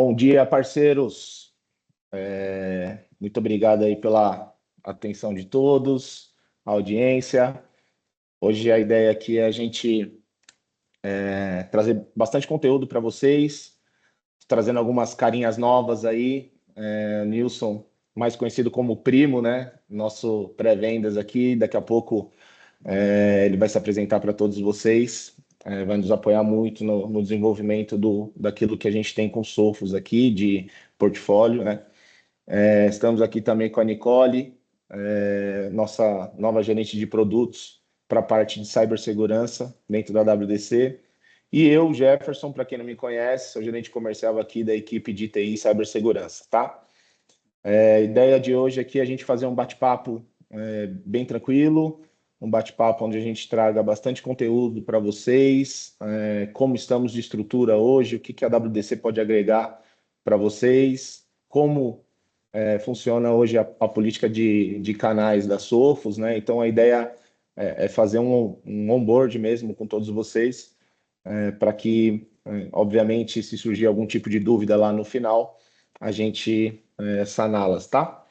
Bom dia, parceiros. Muito obrigado aí pela atenção de todos, a audiência. Hoje a ideia aqui é a gente trazer bastante conteúdo para vocês, trazendo algumas carinhas novas aí. Nilson, mais conhecido como Primo, né? Nosso pré-vendas aqui. Daqui a pouco ele vai se apresentar para todos vocês. Vai nos apoiar muito no desenvolvimento daquilo que a gente tem com Sofos aqui, de portfólio, né? Estamos aqui também com a Nicole, nossa nova gerente de produtos para a parte de cibersegurança dentro da WDC. E eu, Jefferson, para quem não me conhece, sou gerente comercial aqui da equipe de TI e cibersegurança, tá? A ideia de hoje aqui é a gente fazer um bate-papo bem tranquilo, um bate-papo onde a gente traga bastante conteúdo para vocês, como estamos de estrutura hoje, o que a WDC pode agregar para vocês, como funciona hoje a política de canais da Sofos, né? Então a ideia é fazer um onboard mesmo com todos vocês, para que, obviamente, se surgir algum tipo de dúvida lá no final, a gente saná-las, tá?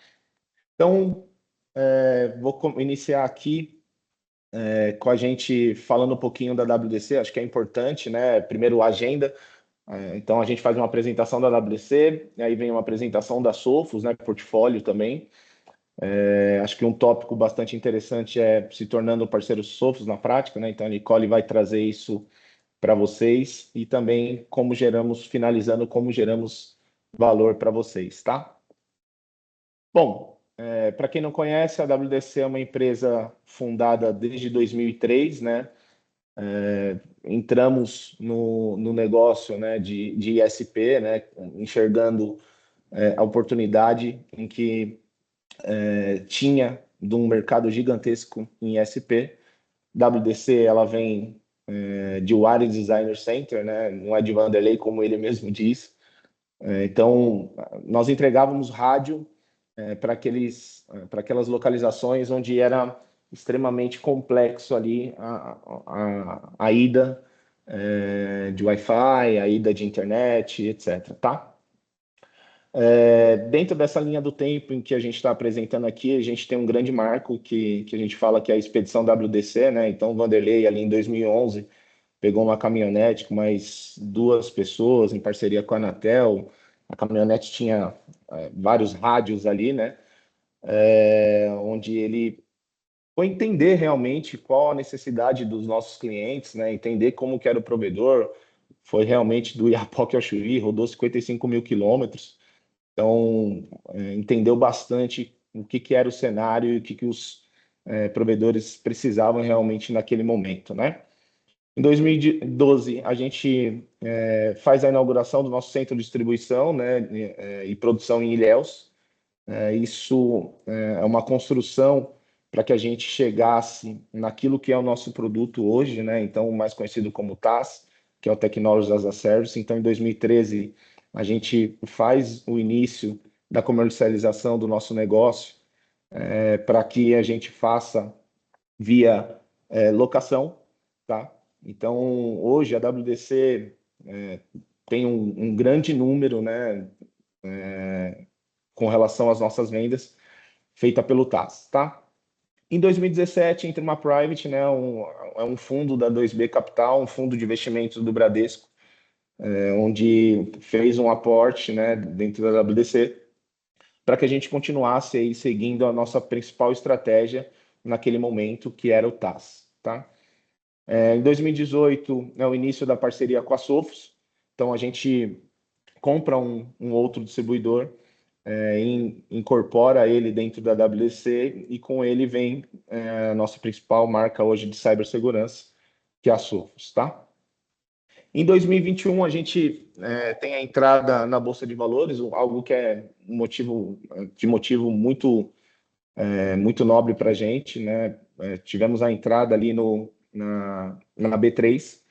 Então, vou iniciar aqui com a gente falando um pouquinho da WDC, acho que é importante, né? Primeiro, a agenda. Então, a gente faz uma apresentação da WDC, e aí vem uma apresentação da Sofos, né? Portfólio também. Acho que um tópico bastante interessante é se tornando parceiro Sofos na prática, né? Então, a Nicole vai trazer isso para vocês e também finalizando como geramos valor para vocês, tá? Bom, para quem não conhece, a WDC é uma empresa fundada desde 2003, né? Entramos no negócio, né, de ISP, né, enxergando a oportunidade em que tinha de um mercado gigantesco em ISP. WDC, ela vem de Wireless Designer Center, né, não é de Vanderlei, como ele mesmo diz. Então, nós entregávamos rádio para aquelas localizações onde era extremamente complexo ali a ida de Wi-Fi, a ida de internet, etc. Tá? Dentro dessa linha do tempo em que a gente está apresentando aqui, a gente tem um grande marco que a gente fala que é a expedição WDC, né? Então, o Vanderlei, ali em 2011, pegou uma caminhonete com mais duas pessoas, em parceria com a Anatel. A caminhonete tinha vários rádios ali, né? Onde ele foi entender realmente qual a necessidade dos nossos clientes, né? Entender como que era o provedor. Foi realmente do Iapoque ao Chuí, rodou 55 mil quilômetros. Então, entendeu bastante o que era o cenário e o que os provedores precisavam realmente naquele momento, né? Em 2012, a gente faz a inauguração do nosso centro de distribuição, né, e produção em Ilhéus. Isso é uma construção para que a gente chegasse naquilo que é o nosso produto hoje, né? Então, mais conhecido como TaaS, que é o Technology as a Service. Então, em 2013, a gente faz o início da comercialização do nosso negócio para que a gente faça via locação, tá? Então, hoje a WDC tem um grande número, né, com relação às nossas vendas, feita pelo TaaS, tá? Em 2017, entra uma private, né, um fundo da 2B Capital, um fundo de investimentos do Bradesco, onde fez um aporte, né, dentro da WDC, para que a gente continuasse aí seguindo a nossa principal estratégia naquele momento, que era o TaaS, tá? Em 2018, é o início da parceria com a Sofos, então a gente compra um outro distribuidor, incorpora ele dentro da WDC e com ele vem a nossa principal marca hoje de cibersegurança, que é a Sofos, tá? Em 2021, a gente tem a entrada na Bolsa de Valores, algo que é motivo muito nobre para a gente, né? Tivemos a entrada ali na B3,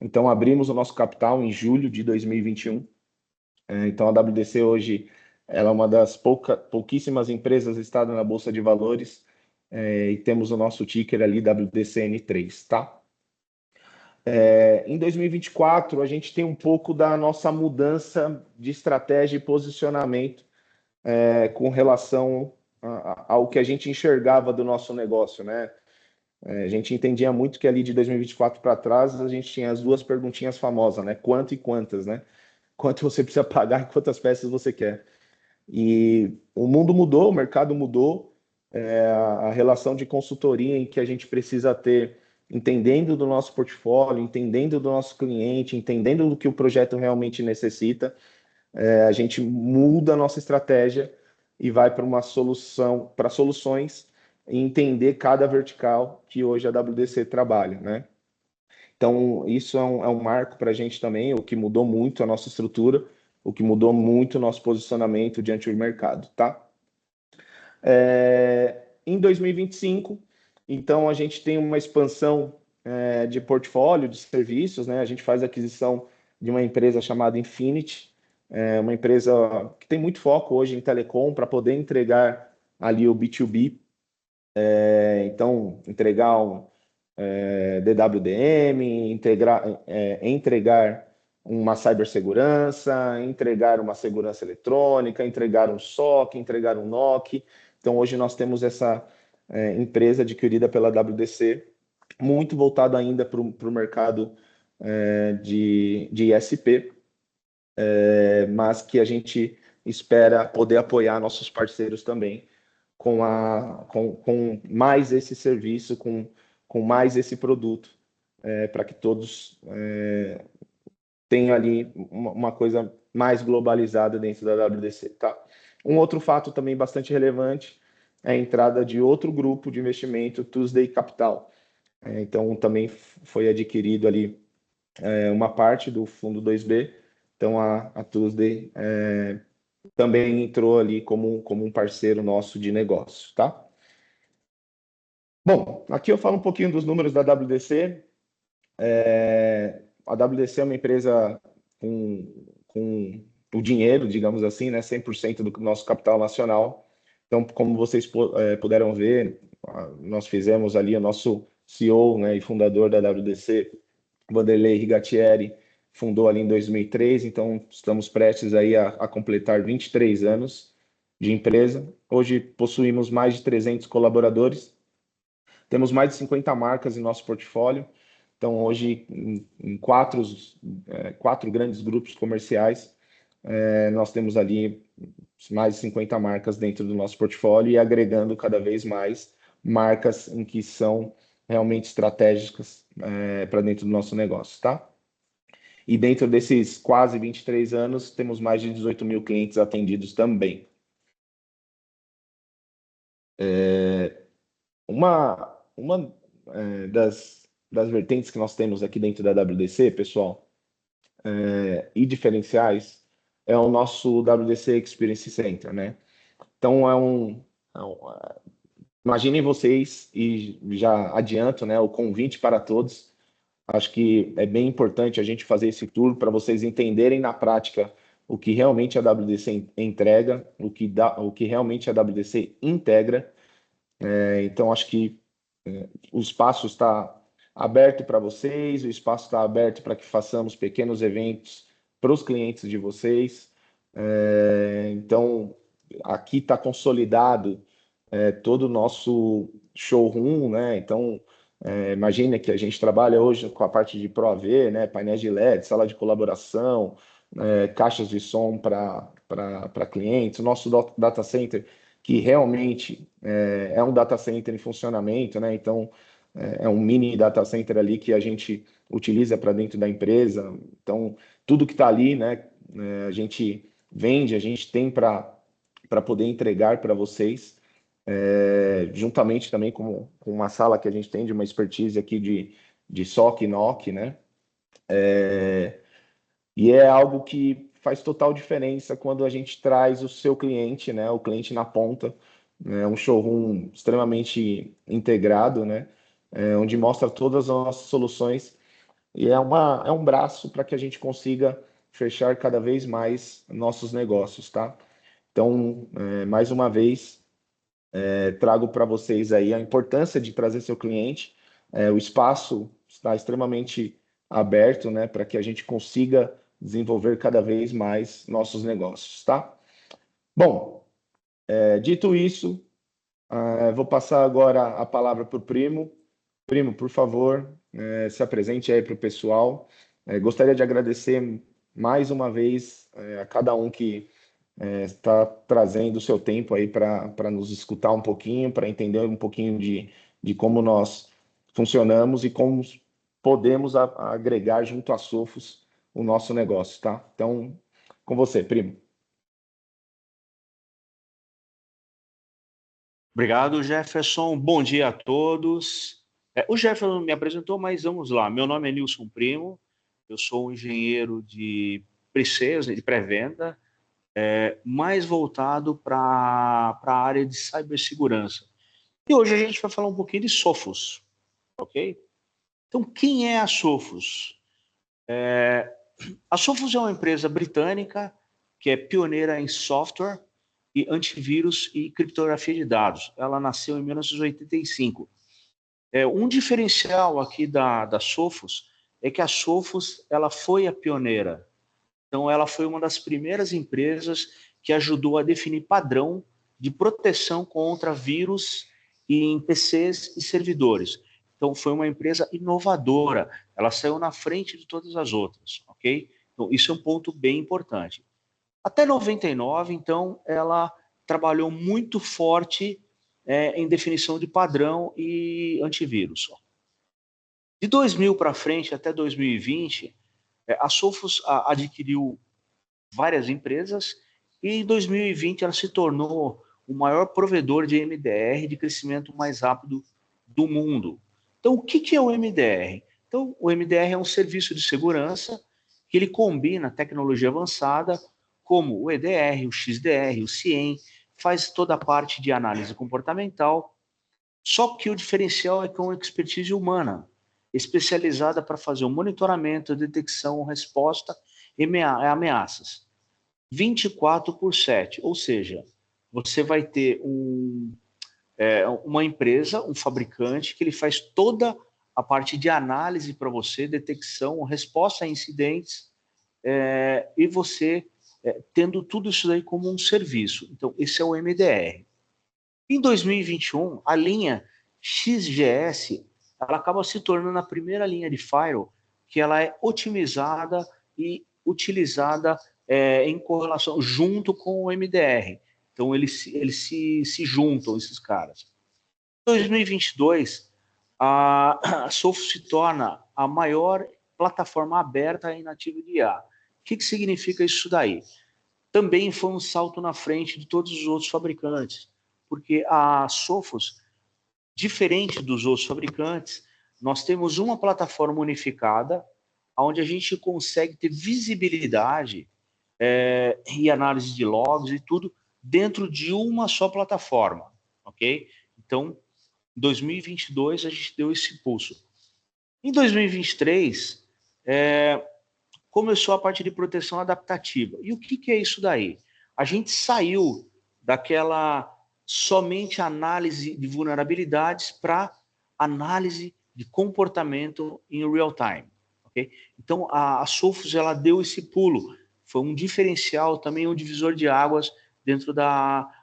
então abrimos o nosso capital em julho de 2021. Então a WDC hoje ela é uma das pouquíssimas empresas listadas na Bolsa de Valores e temos o nosso ticker ali WDCN3, tá? Em 2024, a gente tem um pouco da nossa mudança de estratégia e posicionamento com relação ao que a gente enxergava do nosso negócio, né? A gente entendia muito que ali de 2024 para trás a gente tinha as duas perguntinhas famosas, né? Quanto e quantas, né? Quanto você precisa pagar e quantas peças você quer. E o mundo mudou, o mercado mudou, a relação de consultoria em que a gente precisa ter, entendendo do nosso portfólio, entendendo do nosso cliente, entendendo do que o projeto realmente necessita, a gente muda a nossa estratégia e vai para uma solução, para soluções e entender cada vertical que hoje a WDC trabalha, né? Então, isso é um marco para a gente também, o que mudou muito a nossa estrutura, o que mudou muito o nosso posicionamento diante do mercado, tá? Em 2025, então, a gente tem uma expansão de portfólio de serviços, né? A gente faz a aquisição de uma empresa chamada Infinity, uma empresa que tem muito foco hoje em telecom para poder entregar ali o B2B, então, entregar um DWDM, entregar uma cibersegurança, entregar uma segurança eletrônica, entregar um SOC, entregar um NOC. Então, hoje nós temos essa empresa adquirida pela WDC, muito voltada ainda para o mercado de ISP, mas que a gente espera poder apoiar nossos parceiros também com mais esse serviço, com mais esse produto, para que todos tenham ali uma coisa mais globalizada dentro da WDC. Tá? Um outro fato também bastante relevante é a entrada de outro grupo de investimento, Tuesday Capital. Então, também foi adquirido ali uma parte do fundo 2B, então a Tuesday também entrou ali como um parceiro nosso de negócio, tá? Bom, aqui eu falo um pouquinho dos números da WDC. A WDC é uma empresa com o dinheiro, digamos assim, né, 100% do nosso capital nacional. Então, como vocês puderam ver, nós fizemos ali o nosso CEO, né, e fundador da WDC, Vanderlei Rigatieri, fundou ali em 2003, então estamos prestes aí a completar 23 anos de empresa. Hoje possuímos mais de 300 colaboradores, temos mais de 50 marcas em nosso portfólio. Então, hoje, em quatro grandes grupos comerciais, nós temos ali mais de 50 marcas dentro do nosso portfólio e agregando cada vez mais marcas em que são realmente estratégicas para dentro do nosso negócio, tá? E dentro desses quase 23 anos, temos mais de 18 mil clientes atendidos também. Uma das vertentes que nós temos aqui dentro da WDC, pessoal, e diferenciais, é o nosso WDC Experience Center, né? Então, imaginem vocês, e já adianto, né, o convite para todos. Acho que é bem importante a gente fazer esse tour para vocês entenderem na prática o que realmente a WDC entrega, o que realmente a WDC integra. Então, acho que o espaço está aberto para vocês, o espaço está aberto para que façamos pequenos eventos para os clientes de vocês. Então, aqui está consolidado todo o nosso showroom, né? Então, imagina que a gente trabalha hoje com a parte de Pro AV, né? Painéis de LED, sala de colaboração, caixas de som para clientes, o nosso data center, que realmente é um data center em funcionamento, né? Então, é um mini data center ali que a gente utiliza para dentro da empresa. Então, tudo que está ali, né? A gente vende, a gente tem para poder entregar para vocês, juntamente também com uma sala que a gente tem de uma expertise aqui de SOC e NOC, né? E é algo que faz total diferença quando a gente traz o seu cliente, né? O cliente na ponta, né? Um showroom extremamente integrado, né? Onde mostra todas as nossas soluções e é um braço para que a gente consiga fechar cada vez mais nossos negócios, tá? Então, mais uma vez, trago para vocês aí a importância de trazer seu cliente. O espaço está extremamente aberto, né, para que a gente consiga desenvolver cada vez mais nossos negócios, tá? Bom, dito isso, vou passar agora a palavra para o Primo. Primo, por favor, se apresente aí para o pessoal. Gostaria de agradecer mais uma vez a cada um que está trazendo o seu tempo aí para nos escutar um pouquinho, para entender um pouquinho de como nós funcionamos e como podemos agregar junto à Sofos o nosso negócio, tá? Então, com você, Primo. Obrigado, Jefferson. Bom dia a todos. O Jefferson me apresentou, mas vamos lá. Meu nome é Nilson Primo, eu sou um engenheiro de pre-sales, de pré-venda, mais voltado para a área de cibersegurança. E hoje a gente vai falar um pouquinho de Sophos, ok? Então, quem é a Sophos? A Sophos é uma empresa britânica que é pioneira em software e antivírus e criptografia de dados. Ela nasceu em 1985. Um diferencial aqui da Sophos é que a Sophos ela foi a pioneira. Então, ela foi uma das primeiras empresas que ajudou a definir padrão de proteção contra vírus em PCs e servidores. Então, foi uma empresa inovadora. Ela saiu na frente de todas as outras, ok? Então, isso é um ponto bem importante. Até 99, então, ela trabalhou muito forte em definição de padrão e antivírus. De 2000 para frente, até 2020, a Sophos adquiriu várias empresas e em 2020 ela se tornou o maior provedor de MDR de crescimento mais rápido do mundo. Então, o que é o MDR? Então, o MDR é um serviço de segurança que ele combina tecnologia avançada como o EDR, o XDR, o CIEM, faz toda a parte de análise comportamental, só que o diferencial é com expertise humana, especializada para fazer o monitoramento, detecção, resposta e ameaças. 24/7, ou seja, você vai ter uma empresa, um fabricante, que ele faz toda a parte de análise para você, detecção, resposta a incidentes, e você tendo tudo isso daí como um serviço. Então, esse é o MDR. Em 2021, a linha XGS ela acaba se tornando a primeira linha de firewall que ela é otimizada e utilizada em correlação junto com o MDR. Então, eles se juntam, esses caras. Em 2022, a Sophos se torna a maior plataforma aberta em nativo de IA. O que significa isso daí? Também foi um salto na frente de todos os outros fabricantes, porque a Sophos, diferente dos outros fabricantes, nós temos uma plataforma unificada, onde a gente consegue ter visibilidade e análise de logs e tudo dentro de uma só plataforma, ok? Então, em 2022 a gente deu esse pulso. Em 2023, começou a parte de proteção adaptativa. E o que é isso daí? A gente saiu daquela somente análise de vulnerabilidades para análise de comportamento em real time. Okay? Então, a Sophos ela deu esse pulo. Foi um diferencial, também um divisor de águas dentro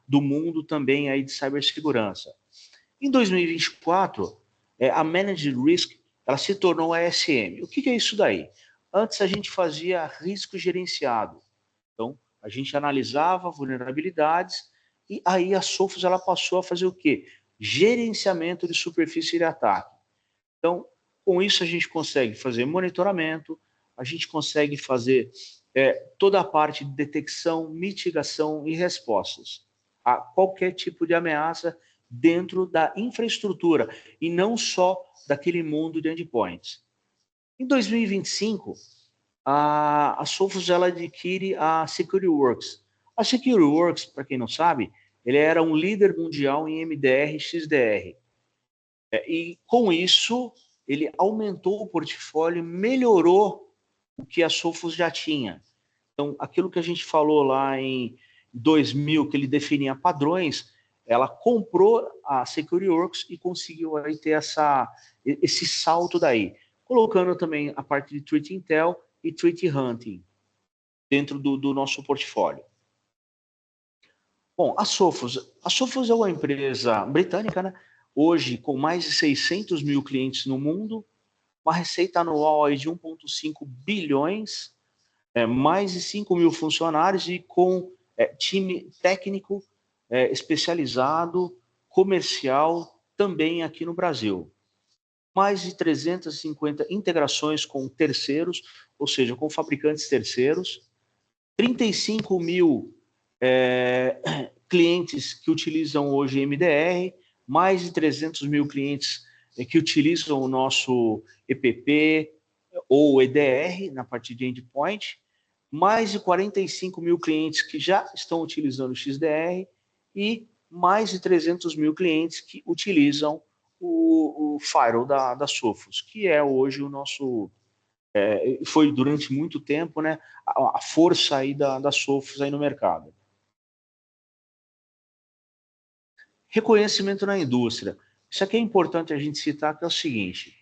do mundo também aí de cibersegurança. Em 2024, a Managed Risk ela se tornou a ASM. O que é isso daí? Antes a gente fazia risco gerenciado. Então, a gente analisava vulnerabilidades e aí a Sophos ela passou a fazer o quê? Gerenciamento de superfície de ataque. Então, com isso a gente consegue fazer monitoramento, a gente consegue fazer toda a parte de detecção, mitigação e respostas a qualquer tipo de ameaça dentro da infraestrutura e não só daquele mundo de endpoints. Em 2025, a Sophos ela adquire a SecurityWorks. A SecurityWorks, para quem não sabe, ele era um líder mundial em MDR e XDR. E com isso, ele aumentou o portfólio, melhorou o que a Sophos já tinha. Então, aquilo que a gente falou lá em 2000, que ele definia padrões, ela comprou a SecurityWorks e conseguiu aí ter esse salto daí. colocando também a parte de Threat Intel e Threat Hunting dentro do nosso portfólio. Bom, a Sophos é uma empresa britânica, né? Hoje com mais de 600 mil clientes no mundo, uma receita anual aí de 1,5 bilhões, mais de 5 mil funcionários e com time técnico especializado, comercial, também aqui no Brasil. Mais de 350 integrações com terceiros, ou seja, com fabricantes terceiros, 35 mil clientes que utilizam hoje MDR, mais de 300 mil clientes que utilizam o nosso EPP ou EDR na parte de endpoint, mais de 45 mil clientes que já estão utilizando o XDR e mais de 300 mil clientes que utilizam o firewall da Sophos, que é hoje o nosso... foi durante muito tempo, né, a força aí da Sophos aí no mercado. Reconhecimento na indústria. Isso aqui é importante a gente citar, que é o seguinte,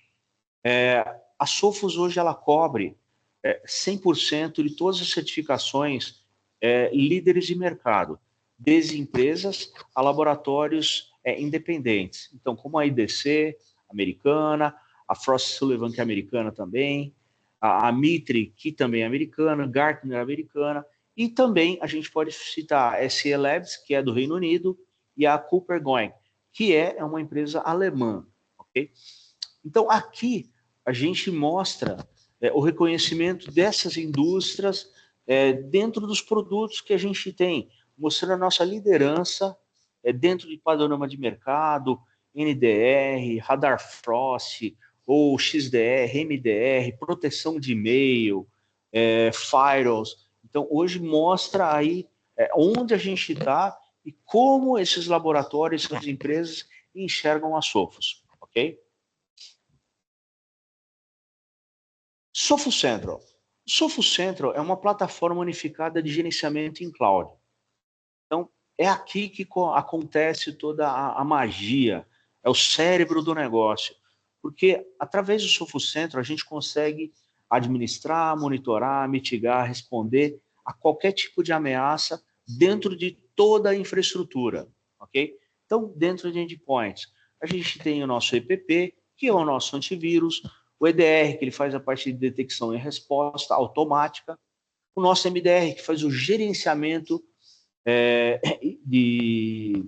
a Sophos hoje ela cobre 100% de todas as certificações líderes de mercado, desde empresas a laboratórios independentes. Então, como a IDC, americana, a Frost Sullivan, que é americana também, a Mitre, que também é americana, Gartner, americana, e também a gente pode citar a SE Labs, que é do Reino Unido, e a Cooper Goin, que é uma empresa alemã. Okay? Então, aqui a gente mostra o reconhecimento dessas indústrias dentro dos produtos que a gente tem, mostrando a nossa liderança dentro de panorama de mercado, NDR, Radar Frost, ou XDR, MDR, proteção de e-mail, firewalls. Então, hoje mostra aí onde a gente está e como esses laboratórios, essas empresas enxergam a Sophos, ok? Sophos Central. Sophos Central é uma plataforma unificada de gerenciamento em cloud. Então, é aqui que acontece toda a magia, é o cérebro do negócio. Porque, através do Sophos Central, a gente consegue administrar, monitorar, mitigar, responder a qualquer tipo de ameaça dentro de toda a infraestrutura, ok? Então, dentro de endpoints, a gente tem o nosso EPP, que é o nosso antivírus, o EDR, que ele faz a parte de detecção e resposta automática, o nosso MDR, que faz o gerenciamento de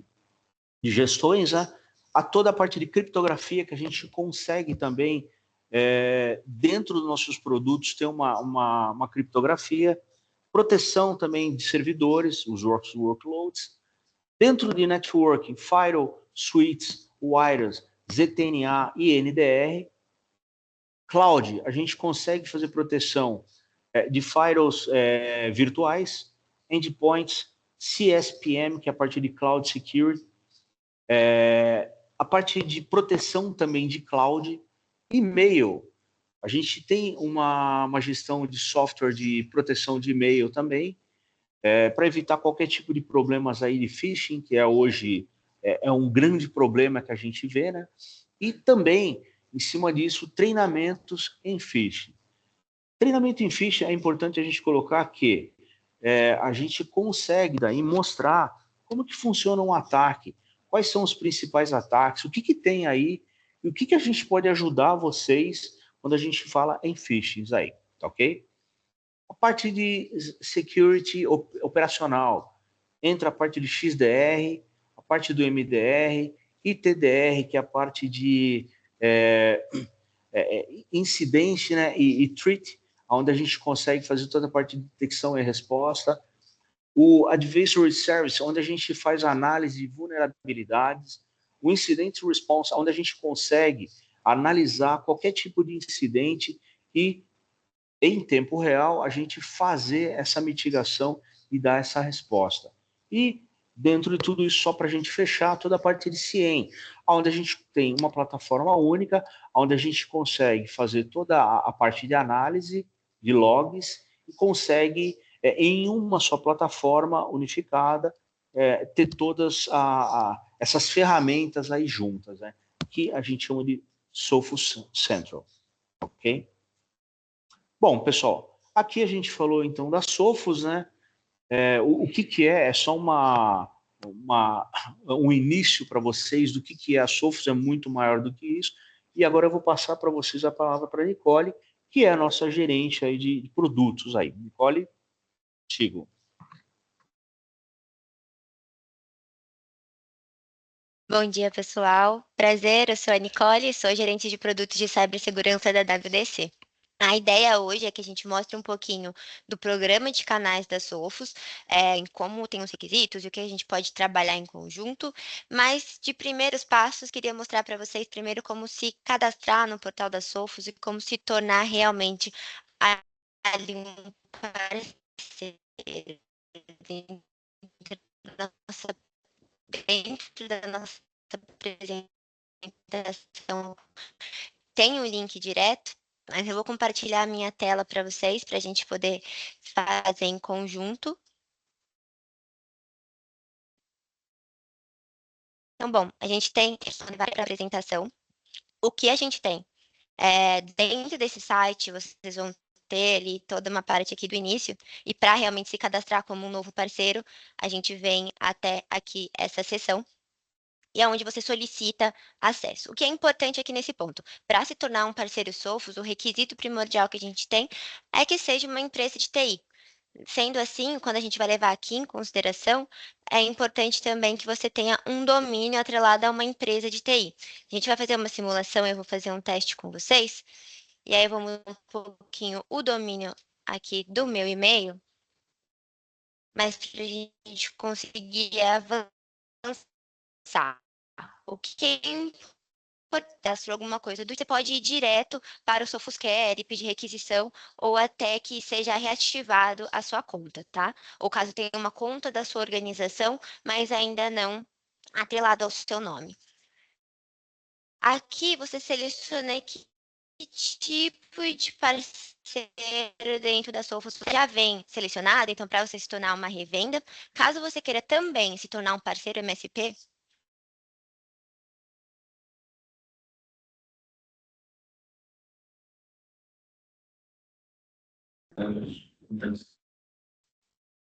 gestões, né? A toda a parte de criptografia que a gente consegue também, dentro dos nossos produtos, ter uma criptografia, proteção também de servidores, os workloads, dentro de networking, firewall, switches, wires, ZTNA e NDR. Cloud, a gente consegue fazer proteção de firewalls virtuais, endpoints, CSPM, que é a parte de Cloud Security, a parte de proteção também de cloud, e-mail. A gente tem uma gestão de software de proteção de e-mail também, para evitar qualquer tipo de problemas aí de phishing, que hoje é um grande problema que a gente vê, né? E também, em cima disso, treinamentos em phishing. Treinamento em phishing é importante a gente colocar que a gente consegue daí mostrar como que funciona um ataque, quais são os principais ataques, o que tem aí, e o que a gente pode ajudar vocês quando a gente fala em phishing aí, tá ok? A parte de security operacional, entra a parte de XDR, a parte do MDR e TDR, que é a parte de incidente, né, e threat, onde a gente consegue fazer toda a parte de detecção e resposta. O Advisory Service, onde a gente faz análise de vulnerabilidades. O Incident Response, onde a gente consegue analisar qualquer tipo de incidente e, em tempo real, a gente fazer essa mitigação e dar essa resposta. E, dentro de tudo isso, só para a gente fechar, toda a parte de CIEM, onde a gente tem uma plataforma única, onde a gente consegue fazer toda a parte de análise de logs e consegue, em uma só plataforma unificada, ter todas essas ferramentas aí juntas, né, que a gente chama de Sophos Central. ok? Bom, pessoal, aqui a gente falou então da Sophos, né? O que é? É só um início para vocês do que é a Sophos, é muito maior do que isso. E agora eu vou passar para vocês a palavra para a Nicole, que é a nossa gerente aí de produtos aí. Nicole, sigo. Bom dia, pessoal. Prazer, eu sou a Nicole, sou gerente de produtos de cibersegurança da WDC. A ideia hoje é que a gente mostre um pouquinho do programa de canais da Sophos, em como tem os requisitos e o que a gente pode trabalhar em conjunto, mas de primeiros passos, queria mostrar para vocês primeiro como se cadastrar no portal da Sophos e como se tornar realmente ali um parceiro dentro da nossa apresentação. Tem o link direto, mas eu vou compartilhar a minha tela para vocês, para a gente poder fazer em conjunto. Então, bom, a gente tem para a apresentação. O que a gente tem? Dentro desse site, vocês vão ter ali toda uma parte aqui do início, e para realmente se cadastrar como um novo parceiro, a gente vem até aqui essa seção, e é onde você solicita acesso. O que é importante aqui nesse ponto? Para se tornar um parceiro Sophos, o requisito primordial que a gente tem é que seja uma empresa de TI. Sendo assim, quando a gente vai levar aqui em consideração, é importante também que você tenha um domínio atrelado a uma empresa de TI. A gente vai fazer uma simulação, eu vou fazer um teste com vocês, e aí eu vou mudar um pouquinho o domínio aqui do meu e-mail, mas para a gente conseguir avançar. O que é importante, alguma coisa você pode ir direto para o Sofusquer e pedir requisição ou até que seja reativado a sua conta, tá? Ou caso tenha uma conta da sua organização, mas ainda não atrelado ao seu nome. Aqui você seleciona que tipo de parceiro dentro da Sophos já vem selecionado, então para você se tornar uma revenda, caso você queira também se tornar um parceiro MSP,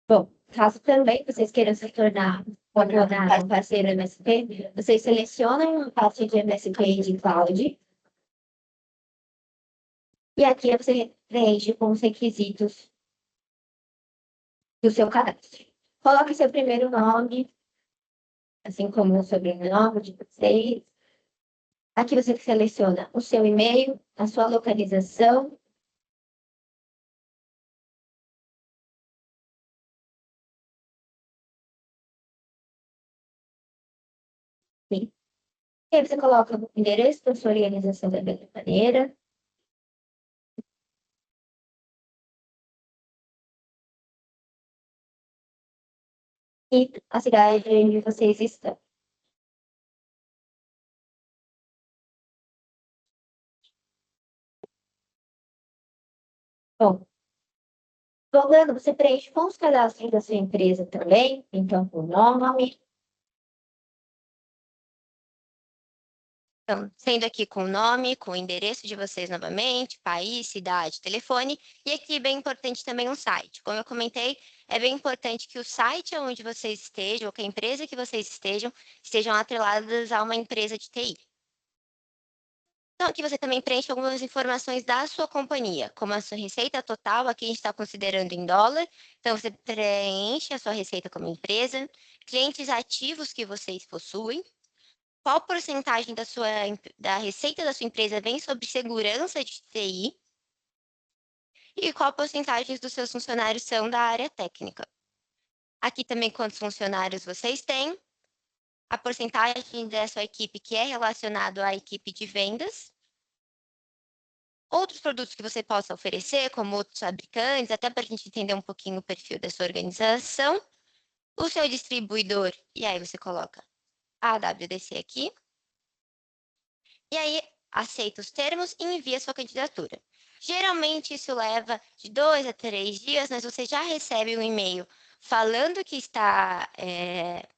bom, caso também vocês queiram se tornar um parceiro MSP, vocês selecionam a parte de MSP de cloud. E aqui você preenche com os requisitos do seu cadastro. Coloque seu primeiro nome, assim como o sobrenome de vocês. Aqui você seleciona o seu e-mail, a sua localização. E aí você coloca o endereço da sua organização da mesma maneira. E a cidade onde vocês estão. Bom, voltando, você preenche com os cadastros da sua empresa também, então com o nome. Então, sendo aqui com o nome, com o endereço de vocês novamente, país, cidade, telefone, e aqui bem importante também um site. Como eu comentei, é bem importante que o site onde vocês estejam, ou que a empresa que vocês estejam atreladas a uma empresa de TI. Então, aqui você também preenche algumas informações da sua companhia, como a sua receita total, aqui a gente está considerando em dólar, então você preenche a sua receita como empresa, clientes ativos que vocês possuem, qual porcentagem da receita da sua empresa vem sobre segurança de TI e qual porcentagem dos seus funcionários são da área técnica. Aqui também quantos funcionários vocês têm, a porcentagem da sua equipe que é relacionado à equipe de vendas, outros produtos que você possa oferecer, como outros fabricantes, até para a gente entender um pouquinho o perfil da sua organização, o seu distribuidor, e aí você coloca a WDC aqui, e aí aceita os termos e envia sua candidatura. Geralmente isso leva de 2 a 3 dias, mas você já recebe um e-mail falando que está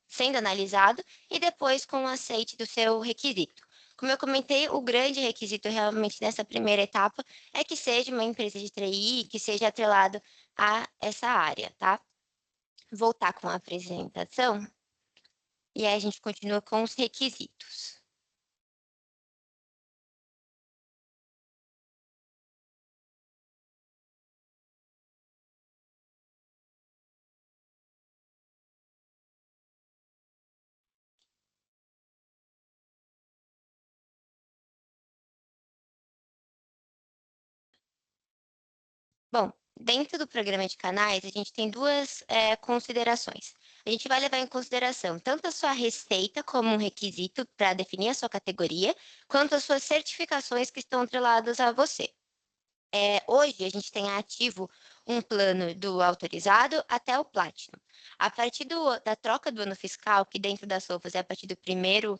sendo analisado e depois com o aceite do seu requisito. Como eu comentei, o grande requisito realmente nessa primeira etapa é que seja uma empresa de TI, que seja atrelado a essa área, tá? Voltar com a apresentação e aí a gente continua com os requisitos. Bom, dentro do programa de canais, a gente tem duas considerações. A gente vai levar em consideração tanto a sua receita como um requisito para definir a sua categoria, quanto as suas certificações que estão atreladas a você. Hoje, a gente tem ativo um plano do autorizado até o Platinum. A partir da troca do ano fiscal, que dentro das Sofas é a partir de 1º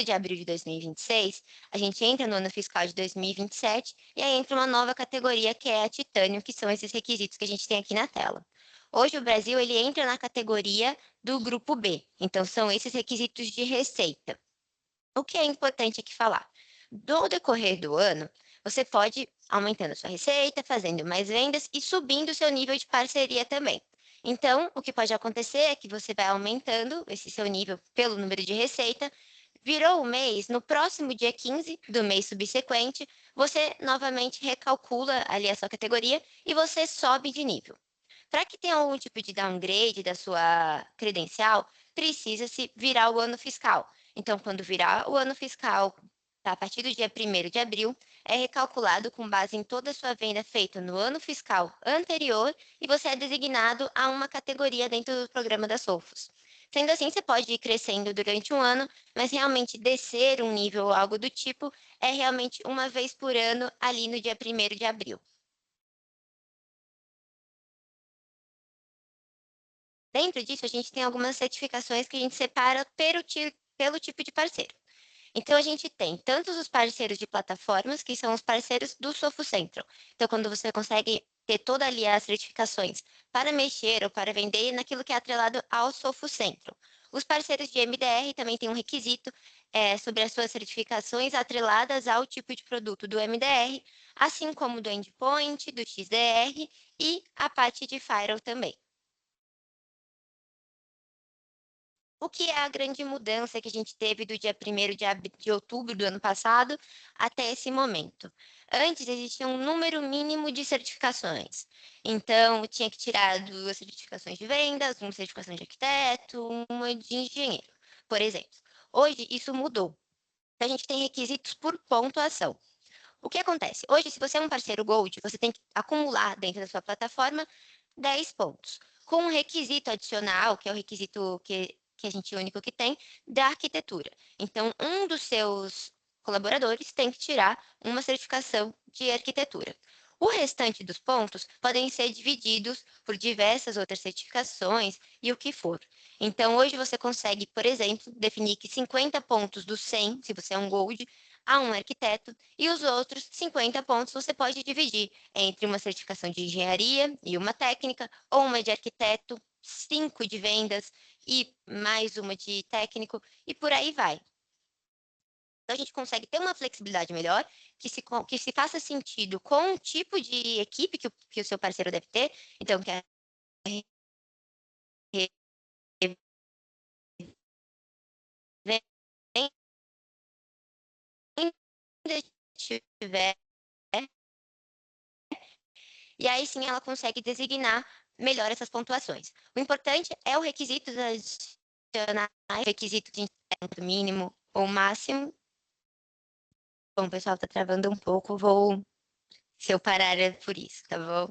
de abril de 2026, a gente entra no ano fiscal de 2027 e aí entra uma nova categoria que é a Titânio, que são esses requisitos que a gente tem aqui na tela. Hoje, o Brasil ele entra na categoria do grupo B, então são esses requisitos de receita. O que é importante aqui falar? Do decorrer do ano, você pode aumentando a sua receita, fazendo mais vendas e subindo o seu nível de parceria também. Então, o que pode acontecer é que você vai aumentando esse seu nível pelo número de receita, virou o mês, no próximo dia 15 do mês subsequente, você novamente recalcula ali a sua categoria e você sobe de nível. Para que tenha algum tipo de downgrade da sua credencial, precisa-se virar o ano fiscal. Então, quando virar o ano fiscal, tá, a partir do dia 1º de abril, é recalculado com base em toda a sua venda feita no ano fiscal anterior e você é designado a uma categoria dentro do programa da Sofos. Sendo assim, você pode ir crescendo durante um ano, mas realmente descer um nível ou algo do tipo é realmente uma vez por ano ali no dia 1º de abril. Dentro disso, a gente tem algumas certificações que a gente separa pelo tipo de parceiro. Então, a gente tem tantos os parceiros de plataformas, que são os parceiros do Sofo Central. Então, quando você consegue ter toda ali as certificações para mexer ou para vender naquilo que é atrelado ao Sofo Central. Os parceiros de MDR também têm um requisito sobre as suas certificações atreladas ao tipo de produto do MDR, assim como do Endpoint, do XDR e a parte de Firewall também. O que é a grande mudança que a gente teve do dia 1º de outubro do ano passado até esse momento? Antes existia um número mínimo de certificações. Então, tinha que tirar 2 certificações de vendas, uma certificação de arquiteto, uma de engenheiro, por exemplo. Hoje, isso mudou. A gente tem requisitos por pontuação. O que acontece? Hoje, se você é um parceiro Gold, você tem que acumular dentro da sua plataforma 10 pontos, com um requisito adicional, que é o requisito que a gente único que tem, da arquitetura. Então, um dos seus colaboradores tem que tirar uma certificação de arquitetura. O restante dos pontos podem ser divididos por diversas outras certificações e o que for. Então, hoje você consegue, por exemplo, definir que 50 pontos dos 100, se você é um Gold, a um arquiteto, e os outros 50 pontos você pode dividir entre uma certificação de engenharia e uma técnica, ou uma de arquiteto, 5 de vendas e mais uma de técnico, e por aí vai. Então, a gente consegue ter uma flexibilidade melhor, que se faça sentido com o tipo de equipe que o seu parceiro deve ter. Então, que a revenda tiver, e aí sim ela consegue designar melhor essas pontuações. O importante é o requisito adicionais, requisito de mínimo ou máximo. Bom, o pessoal está travando um pouco, se eu parar é por isso, tá bom?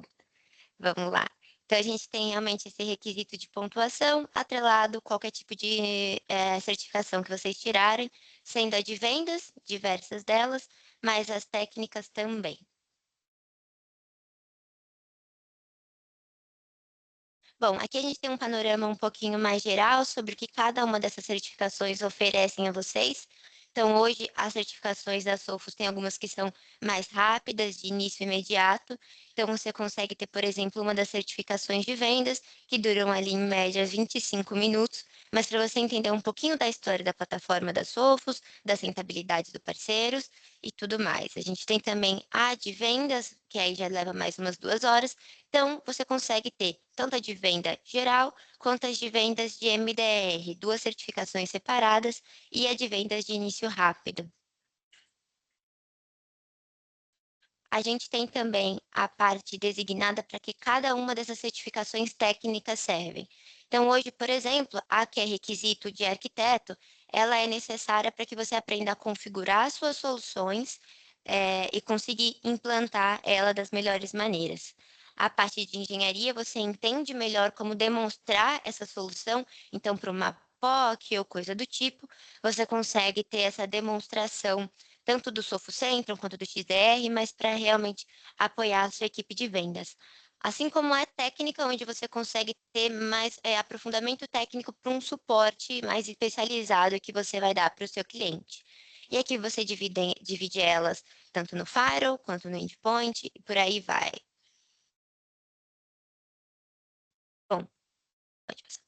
Vamos lá. Então, a gente tem realmente esse requisito de pontuação atrelado qualquer tipo de certificação que vocês tirarem, sendo a de vendas, diversas delas, mas as técnicas também. Bom, aqui a gente tem um panorama um pouquinho mais geral sobre o que cada uma dessas certificações oferecem a vocês. Então, hoje, as certificações da Sophos tem algumas que são mais rápidas, de início imediato. Então, você consegue ter, por exemplo, uma das certificações de vendas, que duram ali, em média, 25 minutos. Mas para você entender um pouquinho da história da plataforma da Sophos, das rentabilidades do parceiros e tudo mais. A gente tem também a de vendas, que aí já leva mais umas 2 horas. Então, você consegue ter tanto a de venda geral, quanto as de vendas de MDR, duas certificações separadas, e a de vendas de início rápido. A gente tem também a parte designada para que cada uma dessas certificações técnicas servem. Então, hoje, por exemplo, a que é requisito de arquiteto, ela é necessária para que você aprenda a configurar suas soluções e conseguir implantar ela das melhores maneiras. A parte de engenharia, você entende melhor como demonstrar essa solução, então, para uma POC ou coisa do tipo, você consegue ter essa demonstração tanto do Sofo Centrum quanto do XDR, mas para realmente apoiar a sua equipe de vendas. Assim como a técnica, onde você consegue ter mais aprofundamento técnico para um suporte mais especializado que você vai dar para o seu cliente. E aqui você divide elas tanto no Firewall quanto no Endpoint e por aí vai. Bom, pode passar.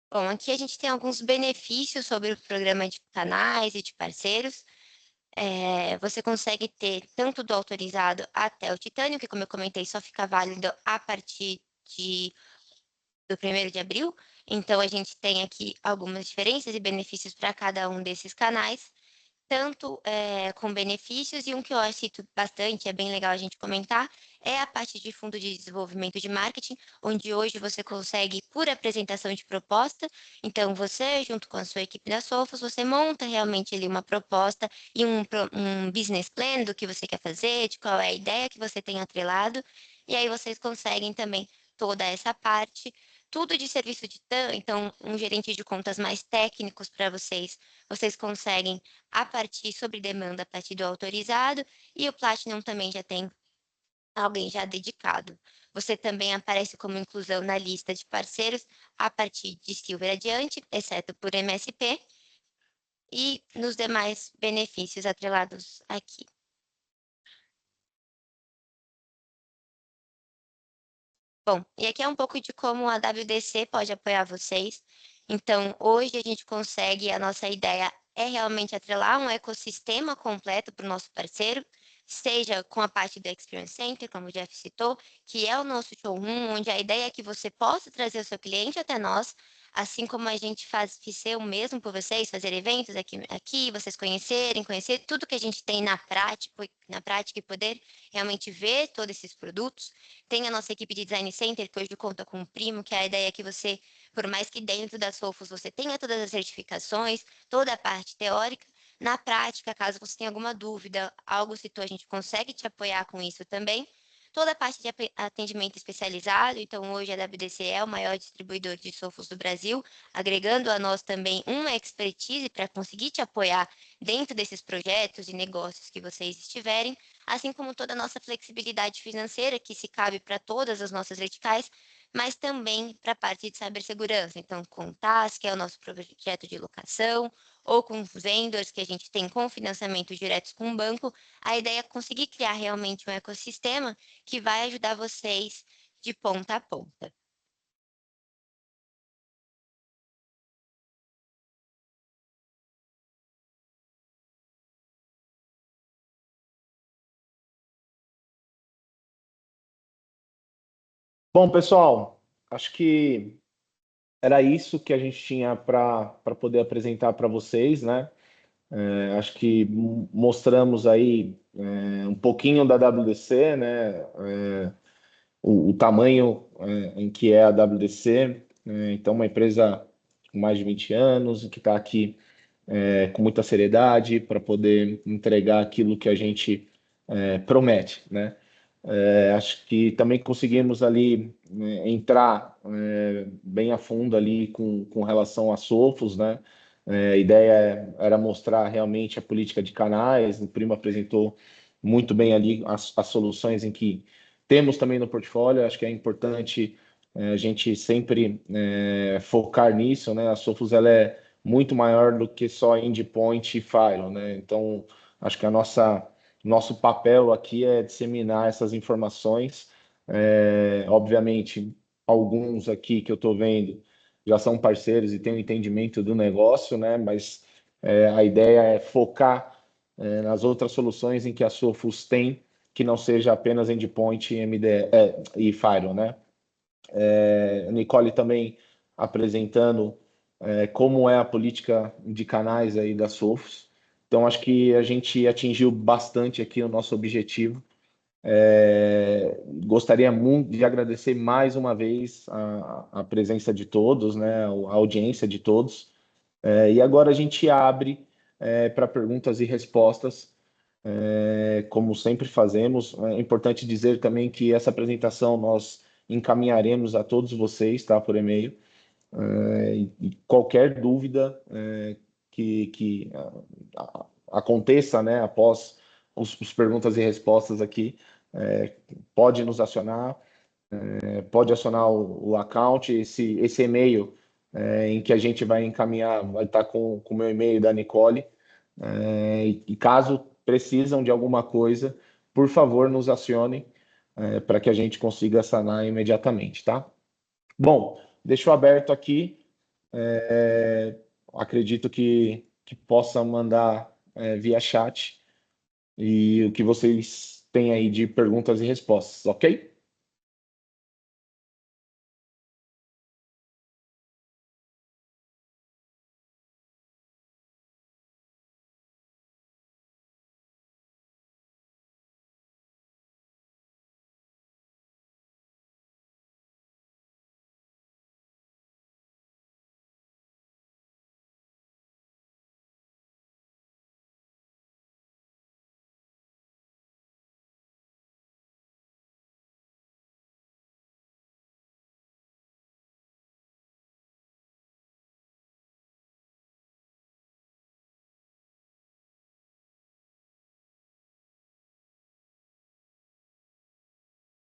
Bom, aqui a gente tem alguns benefícios sobre o programa de canais e de parceiros. Você consegue ter tanto do autorizado até o titânio, que como eu comentei, só fica válido a partir do 1º de abril. Então, a gente tem aqui algumas diferenças e benefícios para cada um desses canais, tanto com benefícios, e um que eu cito bastante, é bem legal a gente comentar, é a parte de fundo de desenvolvimento de marketing, onde hoje você consegue, por apresentação de proposta, então você, junto com a sua equipe da Sophos, você monta realmente ali uma proposta e um business plan do que você quer fazer, de qual é a ideia que você tem atrelado, e aí vocês conseguem também toda essa parte, tudo de serviço de então um gerente de contas mais técnicos para vocês conseguem a partir sobre demanda a partir do autorizado, e o Platinum também já tem alguém já dedicado. Você também aparece como inclusão na lista de parceiros a partir de Silver adiante, exceto por MSP, e nos demais benefícios atrelados aqui. Bom, e aqui é um pouco de como a WDC pode apoiar vocês. Então, hoje a gente consegue, a nossa ideia é realmente atrelar um ecossistema completo para o nosso parceiro, seja com a parte do Experience Center, como o Jeff citou, que é o nosso showroom, onde a ideia é que você possa trazer o seu cliente até nós, assim como a gente faz ser o mesmo por vocês, fazer eventos aqui, vocês conhecer tudo que a gente tem na prática e poder realmente ver todos esses produtos. Tem a nossa equipe de Design Center, que hoje conta com o Primo, que a ideia é que você, por mais que dentro das Sophos você tenha todas as certificações, toda a parte teórica, na prática, caso você tenha alguma dúvida, algo citou, a gente consegue te apoiar com isso também. Toda a parte de atendimento especializado, então hoje a WDC é o maior distribuidor de Sophos do Brasil, agregando a nós também uma expertise para conseguir te apoiar dentro desses projetos e negócios que vocês estiverem, assim como toda a nossa flexibilidade financeira, que se cabe para todas as nossas verticais, mas também para a parte de cibersegurança. Então, com o TAS, que é o nosso projeto de locação, ou com os vendors que a gente tem com financiamento direto com o banco, a ideia é conseguir criar realmente um ecossistema que vai ajudar vocês de ponta a ponta. Bom, pessoal, acho que era isso que a gente tinha para poder apresentar para vocês, né? Acho que mostramos aí um pouquinho da WDC, né? O tamanho em que é a WDC. Então, uma empresa com mais de 20 anos, que está aqui com muita seriedade para poder entregar aquilo que a gente promete, né? Acho que também conseguimos ali entrar bem a fundo ali com relação a Sophos, né? A ideia era mostrar realmente a política de canais. O Primo apresentou muito bem ali as soluções em que temos também no portfólio. Acho que é importante a gente sempre focar nisso, né? A Sophos ela é muito maior do que só endpoint e firewall, né? Então, acho que nosso papel aqui é disseminar essas informações. Obviamente, alguns aqui que eu estou vendo já são parceiros e têm um entendimento do negócio, né? Mas a ideia é focar nas outras soluções em que a Sophos tem, que não seja apenas endpoint e firewall, né? Nicole também apresentando como é a política de canais aí da Sophos. Então, acho que a gente atingiu bastante aqui o nosso objetivo. Gostaria muito de agradecer mais uma vez a presença de todos, né, a audiência de todos. E agora a gente abre para perguntas e respostas, como sempre fazemos. É importante dizer também que essa apresentação nós encaminharemos a todos vocês, tá, por e-mail. E qualquer dúvida que aconteça, né, após os perguntas e respostas aqui, pode nos acionar, pode acionar o account, esse e-mail em que a gente vai encaminhar, vai estar com o meu e-mail da Nicole, e caso precisam de alguma coisa, por favor, nos acionem para que a gente consiga sanar imediatamente, tá? Bom, deixo aberto aqui. Acredito que possa mandar via chat e o que vocês têm aí de perguntas e respostas, ok?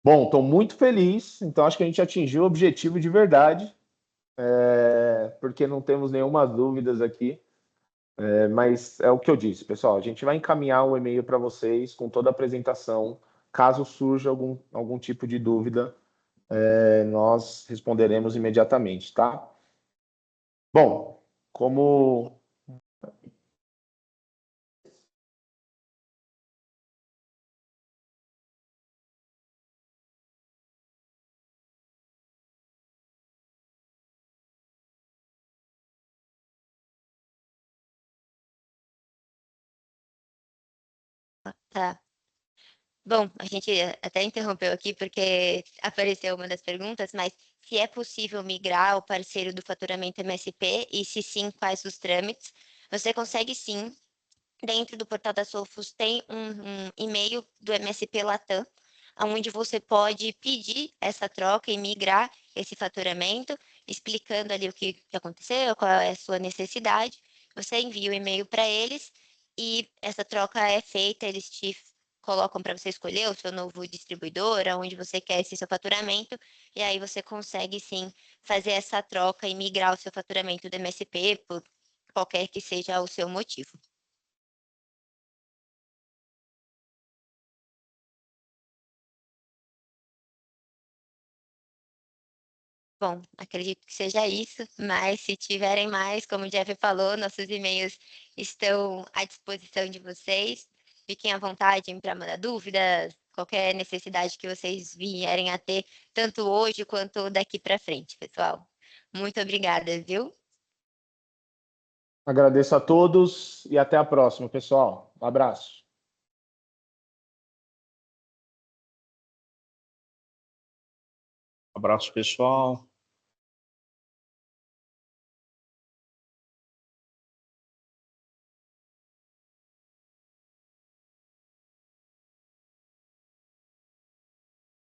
Bom, estou muito feliz, então acho que a gente atingiu o objetivo de verdade, porque não temos nenhuma dúvidas aqui. Mas é o que eu disse, pessoal. A gente vai encaminhar um e-mail para vocês com toda a apresentação. Caso surja algum tipo de dúvida, nós responderemos imediatamente, tá? Bom, como. Tá. Bom, a gente até interrompeu aqui porque apareceu uma das perguntas, mas se é possível migrar o parceiro do faturamento MSP e se sim, quais os trâmites? Você consegue sim. Dentro do portal da Sofos tem um e-mail do MSP Latam, onde você pode pedir essa troca e migrar esse faturamento, explicando ali o que aconteceu, qual é a sua necessidade. Você envia o e-mail para eles e essa troca é feita, eles te colocam para você escolher o seu novo distribuidor, aonde você quer esse seu faturamento, e aí você consegue sim fazer essa troca e migrar o seu faturamento do MSP por qualquer que seja o seu motivo. Bom, acredito que seja isso, mas se tiverem mais, como o Jeff falou, nossos e-mails estão à disposição de vocês. Fiquem à vontade para mandar dúvidas, qualquer necessidade que vocês vierem a ter, tanto hoje quanto daqui para frente, pessoal. Muito obrigada, viu? Agradeço a todos e até a próxima, pessoal. Um abraço. Abraço, pessoal.